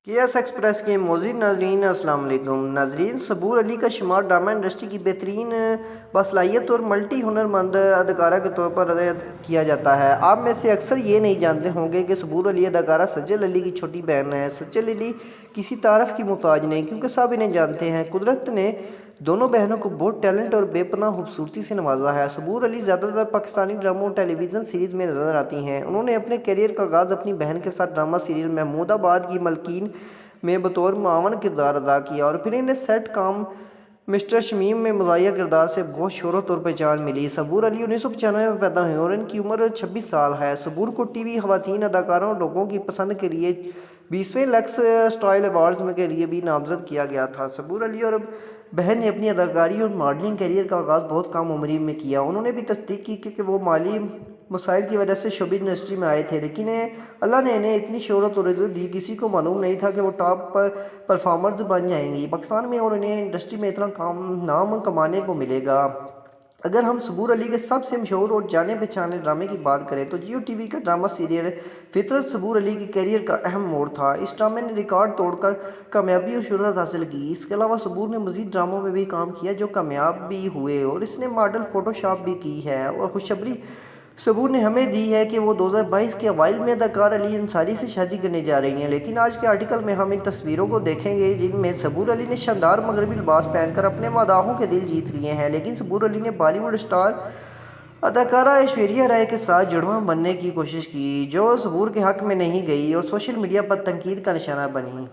کے S express کے مزید ناظرین السلام علیکم ناظرین، صبور علی کا شمار ڈرامہ انڈسٹری کی بہترین باصلاحیت اور ملٹی ہنر مند اداکارہ کے طور پر کیا جاتا ہے۔ آپ میں سے اکثر یہ نہیں جانتے ہوں گے کہ صبور علی اداکارہ سجل علی کی چھوٹی بہن ہے۔ سجل علی کسی تعارف کی محتاج نہیں، کیونکہ سب انہیں جانتے ہیں۔ قدرت نے دونوں بہنوں کو بہت ٹیلنٹ اور بے پناہ خوبصورتی سے نوازا ہے۔ صبور علی زیادہ تر پاکستانی ڈراموں اور ٹیلی ویژن سیریز میں نظر آتی ہیں۔ انہوں نے اپنے کیریئر کا آغاز اپنی بہن کے ساتھ ڈرامہ سیریل محمود آباد کی ملکین میں بطور معاون کردار ادا کیا، اور پھر انہیں سیٹ کام مسٹر شمیم میں مزاحیہ کردار سے بہت شہرت اور پہچان ملی۔ صبور علی 1995 میں پیدا ہوئے اور ان کی عمر 26 سال ہے۔ صبور کو ٹی وی، خواتین اداکاروں اور لوگوں کی پسند کے لیے 20ویں لیکس اسٹائل ایوارڈز کے لیے بھی نامزد کیا گیا تھا۔ صبور علی اور بہن نے اپنی اداکاری اور ماڈلنگ کیریئر کا آغاز بہت کم عمر میں کیا۔ انہوں نے بھی تصدیق کی کہ وہ مالی مسائل کی وجہ سے شوبز انڈسٹری میں آئے تھے، لیکن اللہ نے انہیں اتنی شہرت اور عزت دی، کسی کو معلوم نہیں تھا کہ وہ ٹاپ پرفارمرز بن جائیں گی پاکستان میں اور انہیں انڈسٹری میں اتنا نام کمانے کو ملے گا۔ اگر ہم صبور علی کے سب سے مشہور اور جانے پہچانے ڈرامے کی بات کریں تو جیو ٹی وی کا ڈرامہ سیریل فطرت صبور علی کے کیریئر کا اہم موڑ تھا۔ اس ڈرامے نے ریکارڈ توڑ کر کامیابی اور شہرت حاصل کی۔ اس کے علاوہ صبور نے مزید ڈراموں میں بھی کام کیا جو کامیاب بھی ہوئے، اور اس نے ماڈل فوٹو شاپ بھی کی ہے۔ اور خوشخبری صبور نے ہمیں دی ہے کہ وہ 2022 کے اوائل میں اداکار علی انصاری سے شادی کرنے جا رہی ہیں، لیکن آج کے آرٹیکل میں ہم ان تصویروں کو دیکھیں گے جن میں صبور علی نے شاندار مغربی لباس پہن کر اپنے مداحوں کے دل جیت لیے ہیں، لیکن صبور علی نے بالی ووڈ اسٹار اداکارہ ایشوریہ رائے کے ساتھ جڑواں بننے کی کوشش کی، جو صبور کے حق میں نہیں گئی اور سوشل میڈیا پر تنقید کا نشانہ بنی۔